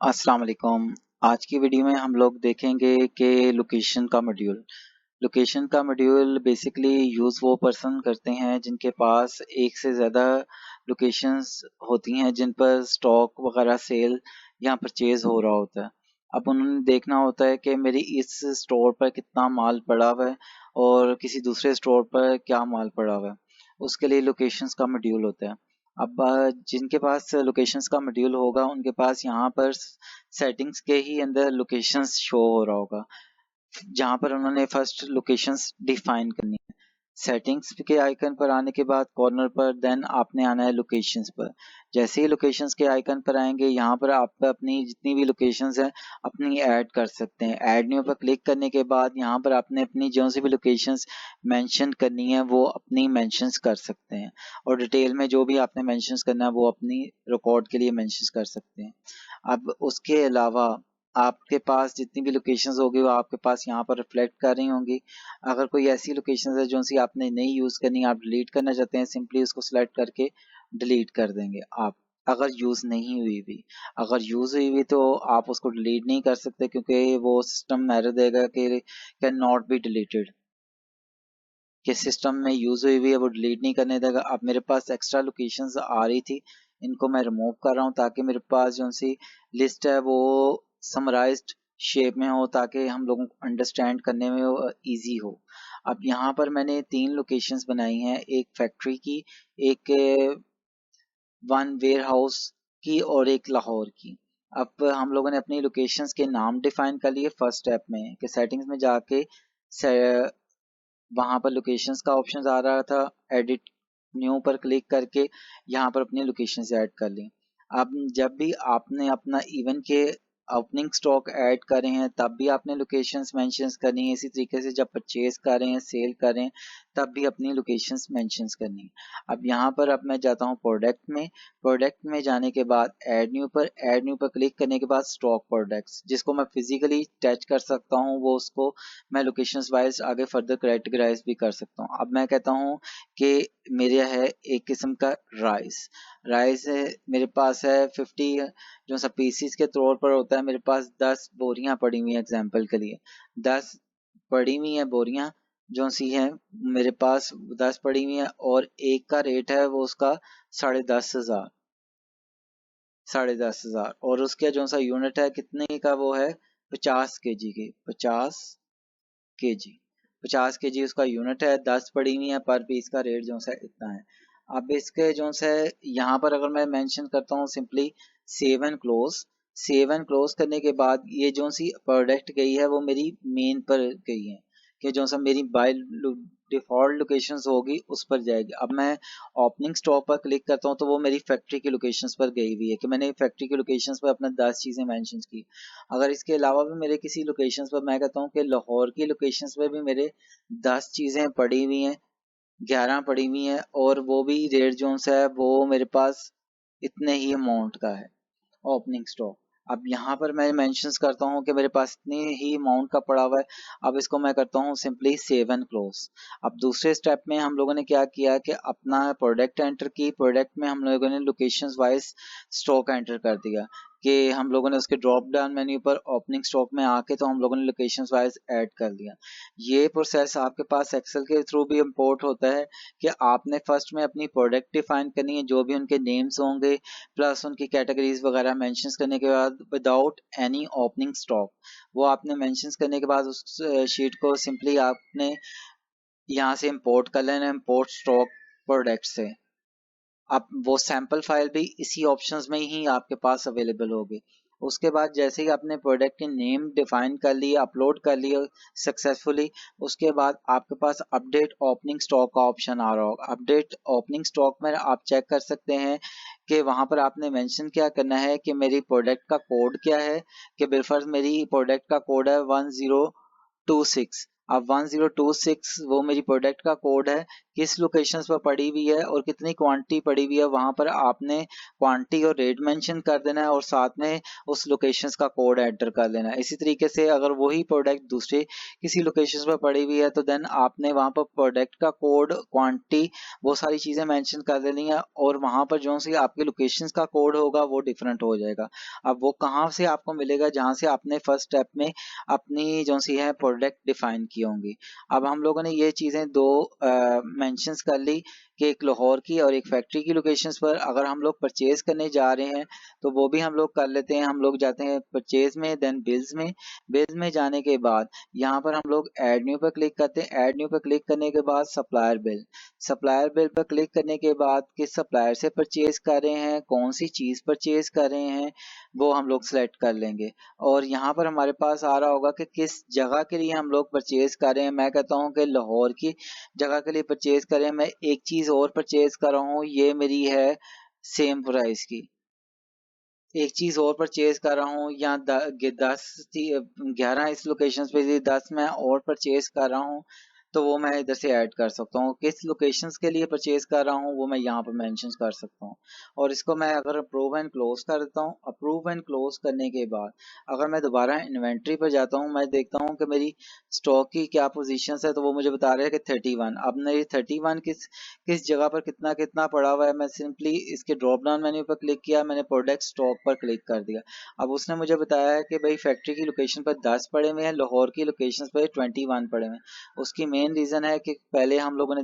अस्सलाम वालेकुम। आज की वीडियो में हम लोग देखेंगे कि लोकेशन का मॉड्यूल बेसिकली यूज़ वो पर्सन करते हैं जिनके पास एक से ज़्यादा लोकेशंस होती हैं जिन पर स्टॉक वगैरह सेल या परचेज़ हो रहा होता है। अब उन्होंने देखना होता है कि मेरी इस स्टोर पर कितना माल पड़ा हुआ है और किसी दूसरे स्टोर पर क्या माल पड़ा हुआ है। उसके लिए लोकेशंस का मॉड्यूल होता है। अब जिनके पास लोकेशंस का मॉड्यूल होगा उनके पास यहाँ पर सेटिंग्स के ही अंदर लोकेशंस शो हो रहा होगा, जहाँ पर उन्होंने फर्स्ट लोकेशंस डिफाइन करनी है। सेटिंग्स के आइकन पर आने के बाद कॉर्नर पर देन आपने आना है लोकेशंस पर। जैसे ही लोकेशंस के आइकन पर आएंगे यहाँ पर आप अपनी जितनी भी लोकेशंस हैं अपनी ऐड कर सकते हैं। ऐड न्यू पर क्लिक करने के बाद यहाँ पर आपने अपनी जो सी भी लोकेशंस मेंशन करनी है वो अपनी मेंशंस कर सकते हैं और डिटेल में जो भी आपने मेंशंस करना है वो अपनी रिकॉर्ड के लिए मेंशंस कर सकते हैं। अब उसके अलावा आपके पास जितनी भी लोकेशंस होगी वो आपके पास यहाँ पर रिफ्लेक्ट कर रही होंगी। अगर कोई ऐसी लोकेशंस है जो सी आपने नहीं यूज़ करनी, आप डिलीट करना चाहते हैं, सिंपली उसको सिलेक्ट करके डिलीट कर देंगे आप। अगर यूज़ नहीं हुई भी, अगर यूज़ हुई भी तो आप उसको डिलीट नहीं कर सकते क्योंकि वो सिस्टम एरर देगा कि कैन नॉट बी डिलीटेड, कि सिस्टम में यूज़ हुई है वो डिलीट नहीं करने देगा। अब मेरे पास एक्स्ट्रा लोकेशंस आ रही थी, इनको मैं रिमूव कर रहा हूँ ताकि मेरे पास जो सी लिस्ट है वो समराइज्ड शेप में हो ताकि हम लोगों को अंडरस्टैंड करने में वो ईजी हो। अब यहाँ पर मैंने 3 लोकेशंस बनाई हैं, एक फैक्ट्री की, एक वन वेयर हाउस की और एक लाहौर की। अब हम लोगों ने अपनी लोकेशंस के नाम डिफाइन कर लिए फर्स्ट स्टेप में कि सेटिंग्स में जाके वहाँ पर लोकेशंस का ऑप्शन आ रहा था, एडिट न्यू पर क्लिक करके यहाँ पर अपनी लोकेशंस ऐड कर ली। अब जब भी आपने अपना इवन के ओपनिंग स्टॉक ऐड कर रहे हैं तब भी आपने लोकेशंस मेंशंस करनी है। इसी तरीके से जब परचेज कर रहे हैं, सेल कर रहे हैं, तब भी अपनी लोकेशंस मेंशंस करनी है। अब यहाँ पर अब मैं जाता हूँ प्रोडक्ट में जाने के बाद ऐड न्यू पर क्लिक करने के बाद स्टॉक प्रोडक्ट्स, जिसको मैं फिजिकली टच कर सकता हूँ वो उसको मैं लोकेशंस वाइज आगे फर्दर कैटेगराइज भी कर सकता हूँ। अब मैं कहता हूँ कि मेरे है एक किस्म का राइस है, मेरे पास है 50 जो सा पीसीस के तौर पर होता है। मेरे पास 10 बोरियां पड़ी हुई हैं एग्जांपल के लिए, 10 पड़ी हुई हैं बोरियां जो सी हैं मेरे पास 10 पड़ी हुई हैं और एक का रेट है वो उसका 10,500 10,500 और उसके जो सा यूनिट है कितने का वो है 50 kg के 50 kg उसका यूनिट है, 10 पड़ी हुई है, पर पीस का रेट जो है इतना है। अब इसके जो है यहाँ पर अगर मैं मेंशन करता हूँ सिंपली सेव एंड क्लोज करने के बाद ये जो सी प्रोडक्ट गई है वो मेरी मेन पर गई है कि जो सा मेरी बाय डिफॉल्ट लोकेशंस होगी उस पर जाएगी। अब मैं ओपनिंग स्टॉक पर क्लिक करता हूँ तो वो मेरी फैक्ट्री की लोकेशंस पर गई हुई है कि मैंने फैक्ट्री की लोकेशंस पर अपना 10 चीज़ें मेंशन की। अगर इसके अलावा भी मेरे किसी लोकेशंस पर मैं कहता हूँ कि लाहौर की लोकेशंस पर भी मेरे 10 चीज़ें पड़ी हुई हैं, 11 पड़ी हुई हैं और वो भी रेट जो है वो मेरे पास इतने ही अमाउंट का है ओपनिंग स्टॉक। अब यहाँ पर मैं मेंशंस करता हूँ कि मेरे पास इतने ही अमाउंट का पड़ा हुआ है। अब इसको मैं करता हूँ सिंपली सेव एंड क्लोज। अब दूसरे स्टेप में हम लोगों ने क्या किया कि अपना प्रोडक्ट एंटर की, प्रोडक्ट में हम लोगों ने लोकेशंस वाइज स्टॉक एंटर कर दिया कि हम लोगों ने उसके ड्रॉप डाउन मेन्यू पर ओपनिंग स्टॉक में आके तो हम लोगों ने लोकेशंस वाइज ऐड कर दिया। ये प्रोसेस आपके पास एक्सेल के थ्रू भी इंपोर्ट होता है कि आपने फर्स्ट में अपनी प्रोडक्ट डिफाइन करनी है, जो भी उनके नेम्स होंगे प्लस उनकी कैटेगरीज वगैरह मेंशंस करने के बाद विदाउट एनी ओपनिंग स्टॉक वो आपने मेंशंस करने के बाद उस शीट को सिंपली आपने यहाँ से इंपोर्ट कर लेना, इंपोर्ट स्टॉक प्रोडक्ट से। अब वो सैंपल फाइल भी इसी ऑप्शंस में ही आपके पास अवेलेबल होगी। उसके बाद जैसे ही आपने प्रोडक्ट की नेम डिफाइन कर ली, अपलोड कर लिया सक्सेसफुली, उसके बाद आपके पास अपडेट ओपनिंग स्टॉक का ऑप्शन आ रहा होगा। अपडेट ओपनिंग स्टॉक में आप चेक कर सकते हैं कि वहां पर आपने मेंशन क्या करना है कि मेरी प्रोडक्ट का कोड क्या है, कि बिलफर्ज मेरी प्रोडक्ट का कोड है 1026 अब 1026 वो मेरी प्रोडक्ट का कोड है, किस लोकेशंस पर पड़ी हुई है और कितनी क्वांटिटी पड़ी हुई है, वहां पर आपने क्वांटिटी और रेट मेंशन कर देना है और साथ में उस लोकेशंस का कोड एंटर कर लेना है। इसी तरीके से अगर वही प्रोडक्ट दूसरे किसी लोकेशंस पर पड़ी हुई है तो देन आपने वहां पर प्रोडक्ट का कोड, क्वांटिटी, वो सारी चीजें मेंशन कर देनी है और वहां पर जो सी आपके लोकेशंस का कोड होगा वो डिफरेंट हो जाएगा। अब वो कहाँ से आपको मिलेगा, जहां से आपने फर्स्ट स्टेप में अपनी जो सी है प्रोडक्ट डिफाइन की होंगी। अब हम लोगों ने ये चीजें दो मेंशंस कर ली कि एक लाहौर की और एक फैक्ट्री की लोकेशंस पर अगर हम लोग परचेज करने जा रहे हैं तो वो भी हम लोग कर लेते हैं। हम लोग जाते हैं परचेज में, देन बिल्स में। बिल्स में जाने के बाद यहाँ पर हम लोग ऐड न्यू पर क्लिक करते हैं। ऐड न्यू पर क्लिक करने के बाद सप्लायर बिल, सप्लायर बिल पर क्लिक करने के बाद किस सप्लायर से परचेज कर रहे हैं, कौन सी चीज परचेज कर रहे हैं, वो हम लोग सेलेक्ट कर लेंगे। और यहाँ पर हमारे पास आ रहा होगा कि किस जगह के लिए हम लोग परचेज कर रहे हैं। मैं कहता हूँ कि लाहौर की जगह के लिए परचेज करें। मैं एक चीज और परचेज कर रहा हूँ, ये मेरी है सेम प्राइस की। एक चीज और परचेज कर रहा हूँ या 11 इस लोकेशन पे थी, 10 मैं और परचेज कर रहा हूँ, तो वो मैं इधर से ऐड कर सकता हूँ। किस लोकेशंस के लिए परचेज कर रहा हूँ वो मैं यहाँ पर मेंशन कर सकता हूँ। और इसको मैं अगर अप्रूव एंड क्लोज कर देता हूँ, अप्रूव एंड क्लोज करने के बाद अगर मैं दोबारा इन्वेंट्री पर जाता हूँ, मैं देखता हूँ कि मेरी स्टॉक की क्या पोजीशन है, तो वो मुझे बता रहे हैं कि 31। अब मेरी 31 किस किस जगह पर कितना कितना पड़ा हुआ है, मैं सिंपली इसके ड्रॉप डाउन मेन्यू पर क्लिक किया, मैंने प्रोडक्ट स्टॉक पर क्लिक कर दिया। अब उसने मुझे बताया है कि भाई फैक्ट्री की लोकेशन पर 10 पड़े हुए हैं, लाहौर की लोकेशन पर 21 पड़े हुए हैं। उसकी मेन रीजन है कि पहले हम लोगों ने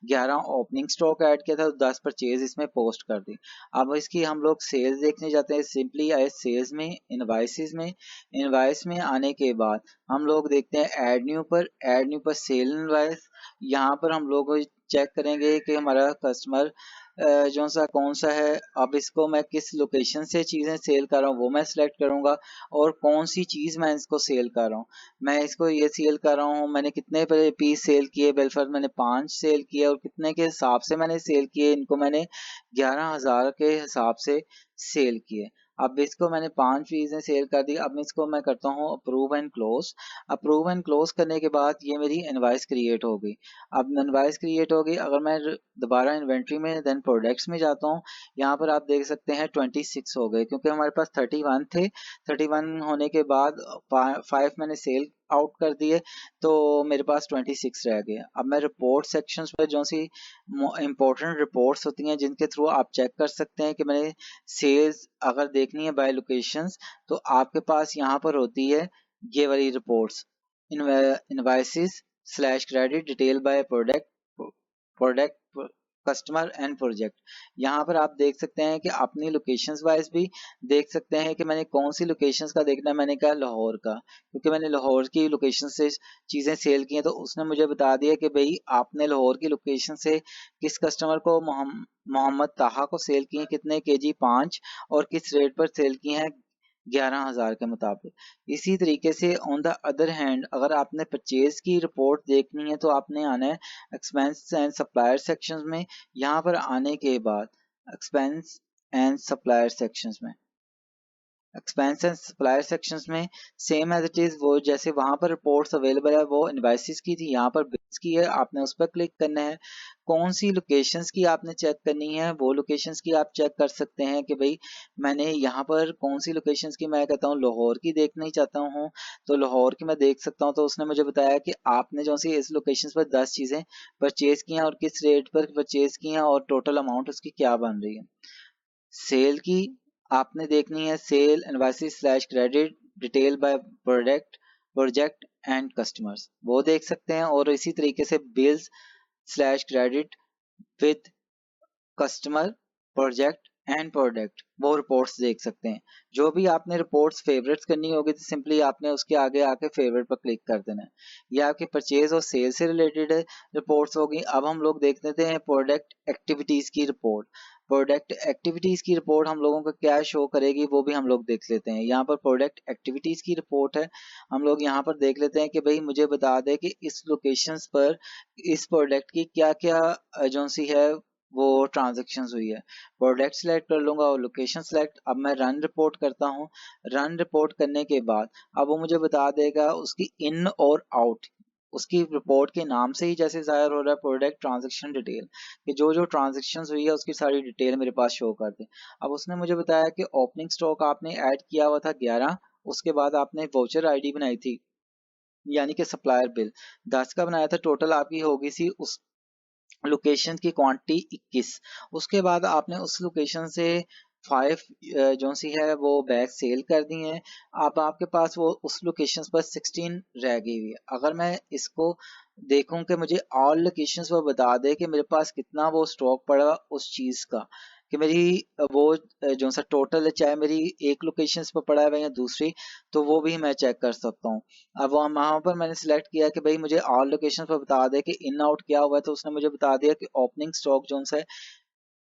11 ओपनिंग स्टॉक ऐड किया था तो 10 परचेज इसमें पोस्ट कर दी। अब इसकी हम लोग सेल्स देखने जाते हैं, सिंपली आए सेल्स में, इनवाइसेस में। इनवाइस में आने के बाद हम लोग देखते हैं ऐड न्यू पर, ऐड न्यू पर सेल इनवाइस। यहाँ पर हम लोग चेक करेंगे कि हमारा कस्टमर जो सा कौन सा है। अब इसको मैं किस लोकेशन से चीज़ें सेल कर रहा हूँ वो मैं सिलेक्ट करूंगा और कौन सी चीज़ मैं इसको सेल कर रहा हूँ। मैं इसको ये सेल कर रहा हूँ, मैंने कितने पीस सेल किए, बेलफर मैंने 5 सेल किए और कितने के हिसाब से मैंने सेल किए, इनको मैंने 11,000 के हिसाब से सेल किए। अब इसको मैंने 5 चीज़ें सेल कर दी। अब इसको मैं करता हूँ approve and close. Approve and close करने के बाद ये मेरी इनवाइस क्रिएट हो गई। अब इनवाइस क्रिएट हो गई, अगर मैं दोबारा इन्वेंट्री में देन प्रोडक्ट्स में जाता हूँ, यहाँ पर आप देख सकते हैं 26 हो गए क्योंकि हमारे पास 31 थे। 31 होने के बाद 5 मैंने सेल आउट कर दिए तो मेरे पास 26 रह गए। अब मैं रिपोर्ट सेक्शंस पर जो सी इंपॉर्टेंट रिपोर्ट्स होती हैं जिनके थ्रू आप चेक कर सकते हैं कि मैंने सेल्स अगर देखनी है बाय लोकेशंस, तो आपके पास यहाँ पर होती है ये वाली reports, invoices slash credit detail by product, product, customer and project. यहाँ पर आप देख सकते हैं कि अपनी लोकेशंस वाइज भी देख सकते हैं कि मैंने कौन सी लोकेशंस का देखना है। मैंने कहा लाहौर का, क्योंकि मैंने लाहौर की लोकेशन से चीज़ें सेल की हैं तो उसने मुझे बता दिया कि भाई आपने लाहौर की लोकेशन से किस कस्टमर को मोहम्मद ताहा को सेल की हैं, कितने केजी 5 और किस रेट पर सेल की हैं, 11,000 के मुताबिक। इसी तरीके से ऑन द अदर हैंड अगर आपने परचेज की रिपोर्ट देखनी है तो आपने आना है एक्सपेंस एंड सप्लायर सेक्शंस में। यहाँ पर आने के बाद एक्सपेंस एंड सप्लायर सेक्शंस में, एक्सपेंस एंड सप्लायर सेक्शंस में सेम एज इट इज वो जैसे वहां पर रिपोर्ट्स अवेलेबल है वो इनवाइसिस की थी, यहाँ पर बिल्स की है, आपने उस पर क्लिक करना है। कौन सी लोकेशंस की आपने चेक करनी है, वो लोकेशंस की आप चेक कर सकते हैं कि भाई मैंने यहाँ पर कौन सी लोकेशंस की, मैं कहता हूँ लाहौर की देखना ही चाहता हूँ तो लाहौर की मैं देख सकता हूँ। तो उसने मुझे बताया कि आपने जो सी इस लोकेशन पर 10 चीजें परचेज की हैं और किस रेट पर परचेज की हैं और टोटल अमाउंट उसकी क्या बन रही है। सेल की आपने देखनी है, sale invoices slash credit detail by product, project and customers, वो देख सकते हैं। और इसी तरीके से bills slash credit with customer, project and product, वो रिपोर्ट्स देख सकते हैं। जो भी आपने रिपोर्ट्स फेवरेट्स करनी होगी तो सिंपली आपने उसके आगे आके फेवरेट पर क्लिक कर देना है। ये आपके परचेज और सेल से रिलेटेड रिपोर्ट्स होगी। अब हम लोग देख लेते हैं प्रोडक्ट एक्टिविटीज की रिपोर्ट। प्रोडक्ट एक्टिविटीज की रिपोर्ट हम लोगों को क्या शो करेगी वो भी हम लोग देख लेते हैं। यहाँ पर प्रोडक्ट एक्टिविटीज की रिपोर्ट है, हम लोग यहाँ पर देख लेते हैं कि भाई मुझे बता दे कि इस लोकेशंस पर इस प्रोडक्ट की क्या क्या जो सी है वो ट्रांजेक्शन हुई है। प्रोडक्ट सेलेक्ट कर लूंगा और लोकेशन सेलेक्ट। अब मैं रन रिपोर्ट करता हूँ। रन रिपोर्ट करने के बाद अब वो मुझे बता देगा उसकी इन और आउट, उसकी रिपोर्ट के नाम से ही जैसे ज़ाहिर हो रहा है प्रोडक्ट ट्रांजैक्शन डिटेल, कि जो जो ट्रांजैक्शन हुई है उसकी सारी डिटेल मेरे पास शो कर दे। अब उसने मुझे बताया कि ओपनिंग स्टॉक आपने ऐड किया हुआ था 11, उसके बाद आपने वाउचर आईडी बनाई थी यानी कि सप्लायर बिल 10 का बनाया था, टोटल आपकी होगी सी उस लोकेशन की क्वांटिटी 21। उसके बाद आपने उस लोकेशन से 5 जो सी है वो बैग सेल कर दी हैं। अब आपके पास वो उस लोकेशन पर 16 रह गई हुई है। अगर मैं इसको देखूं कि मुझे ऑल लोकेशंस पर बता दे कि मेरे पास कितना वो स्टॉक पड़ा उस चीज़ का, कि मेरी वो जो सा टोटल है, चाहे मेरी एक लोकेशन पर पड़ा है या दूसरी, तो वो भी मैं चेक कर सकता हूँ। अब वहाँ पर मैंने सिलेक्ट किया कि भाई मुझे ऑल लोकेशन पर बता दे कि इन आउट क्या हुआ है, तो उसने मुझे बता दिया कि ओपनिंग स्टॉक जोन है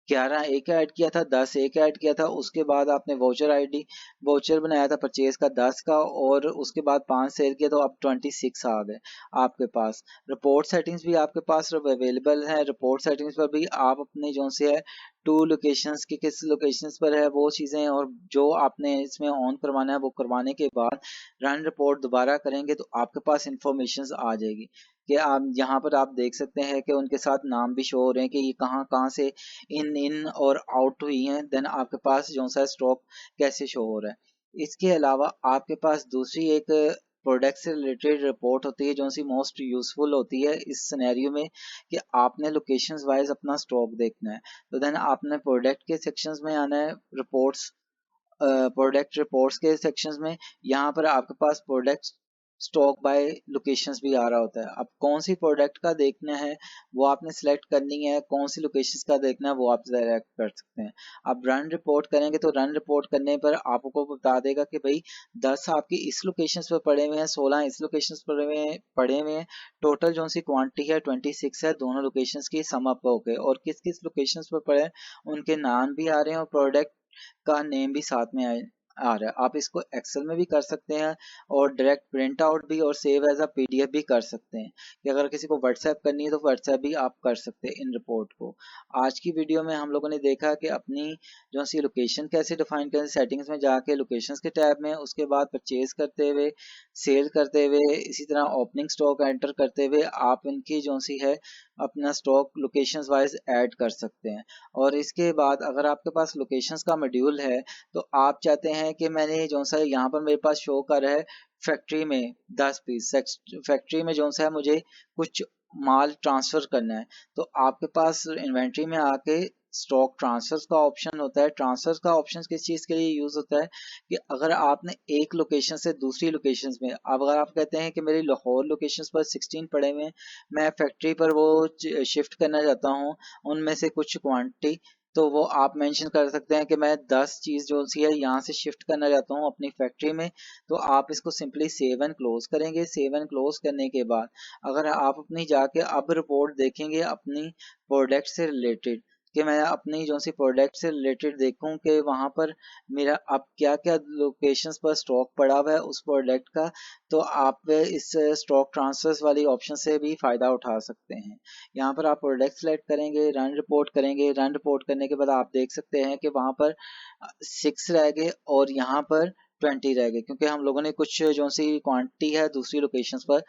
11 एक ऐड किया था, 10 एक ऐड किया था। उसके बाद आपने वाउचर आईडी वाउचर बनाया था परचेज का 10 का, और उसके बाद 5 सेल किया, तो अब 26 आ गए आपके पास। रिपोर्ट सेटिंग्स भी आपके पास अवेलेबल है। रिपोर्ट सेटिंग्स पर भी आप अपने जो से है टू लोकेशंस की किस लोकेशंस पर है वो चीज़ें, और जो आपने इसमें ऑन करवाना है वो करवाने के बाद रन रिपोर्ट दोबारा करेंगे तो आपके पास इंफॉर्मेशन आ जाएगी, कि आप यहाँ पर आप देख सकते हैं कि उनके साथ नाम भी शो हो रहे हैं कि ये कहाँ कहाँ से इन इन और आउट हुई हैं। देन आपके पास जो सा स्टॉक कैसे शो हो रहा है। इसके अलावा आपके पास दूसरी एक प्रोडक्ट से रिलेटेड रिपोर्ट होती है जो सी मोस्ट यूजफुल होती है इस सिनेरियो में, कि आपने लोकेशंस वाइज अपना स्टॉक देखना है। तो देन आपने प्रोडक्ट के सेक्शंस में आना है, रिपोर्ट्स प्रोडक्ट रिपोर्ट्स के सेक्शंस में। यहाँ पर आपके पास प्रोडक्ट स्टॉक बाय लोकेशंस भी आ रहा होता है। अब कौन सी प्रोडक्ट का देखना है वो आपने सेलेक्ट करनी है, कौन सी लोकेशंस का देखना है वो आप सेलेक्ट कर सकते हैं। आप रन रिपोर्ट करेंगे तो रन रिपोर्ट करने पर आपको बता देगा कि भाई 10 आपकी इस लोकेशंस पर पड़े हुए हैं, 16 इस लोकेशंस पर पड़े हुए हैं, टोटल जो सी क्वांटिटी है 26 है दोनों लोकेशंस की सम अप हो गए, और किस किस लोकेशंस पर पड़े हैं उनके नाम भी आ रहे हैं और प्रोडक्ट का नेम भी साथ में आ रहा है। आप इसको एक्सेल में भी कर सकते हैं और डायरेक्ट प्रिंट आउट भी और सेव एज अ पीडीएफ भी कर सकते हैं, कि अगर किसी को व्हाट्सएप करनी है तो व्हाट्सएप भी आप कर सकते हैं इन रिपोर्ट को। आज की वीडियो में हम लोगों ने देखा कि अपनी जो सी लोकेशन कैसे डिफाइन करें, सेटिंग्स में जाके लोकेशंस के टैब में, उसके बाद परचेज करते हुए, सेल करते हुए, इसी तरह ओपनिंग स्टॉक एंटर करते हुए आप इनकी जो सी है अपना स्टॉक लोकेशंस वाइज ऐड कर सकते हैं। और इसके बाद अगर आपके पास लोकेशंस का मॉड्यूल है तो आप चाहते हैं कि मैंने जो सा यहाँ पर मेरे पास शो कर है फैक्ट्री में 10 पीस, फैक्ट्री में जो सा है मुझे कुछ माल ट्रांसफर करना है, तो आपके पास इन्वेंट्री में आके स्टॉक ट्रांसफर का ऑप्शन होता है। ट्रांसफर का ऑप्शन किस चीज़ के लिए यूज़ होता है, कि अगर आपने एक लोकेशन से दूसरी लोकेशन में, अब अगर आप कहते हैं कि मेरी लाहौर लोकेशन पर 16 पड़े हुए हैं, मैं फैक्ट्री पर वो शिफ्ट करना चाहता हूँ उनमें से कुछ क्वांटिटी, तो वो आप मेंशन कर सकते हैं कि मैं 10 चीज़ जो सी है यहाँ से शिफ्ट करना चाहता हूँ अपनी फैक्ट्री में। तो आप इसको सिंपली सेव एंड क्लोज करेंगे। सेव एंड क्लोज करने के बाद अगर आप अपनी जाके अब रिपोर्ट देखेंगे अपनी प्रोडक्ट से रिलेटेड, कि मैं अपनी जो सी प्रोडक्ट से रिलेटेड देखूं कि वहाँ पर मेरा अब क्या क्या लोकेशंस पर स्टॉक पड़ा हुआ है उस प्रोडक्ट का, तो आप इस स्टॉक ट्रांसफर्स वाली ऑप्शन से भी फ़ायदा उठा सकते हैं। यहाँ पर आप प्रोडक्ट सेलेक्ट करेंगे, रन रिपोर्ट करेंगे। रन रिपोर्ट करने के बाद आप देख सकते हैं कि वहाँ पर 6 रह गए और यहाँ पर 20 रह गए, क्योंकि हम लोगों ने कुछ जो सी क्वांटिटी है दूसरी लोकेशंस पर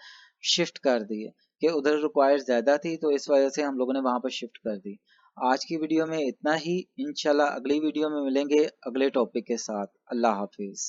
शिफ्ट कर दी है, कि उधर रिक्वायर्ड ज़्यादा थी तो इस वजह से हम लोगों ने वहाँ पर शिफ्ट कर दी। आज की वीडियो में इतना ही। इंशाल्लाह अगली वीडियो में मिलेंगे अगले टॉपिक के साथ। अल्लाह हाफिज़।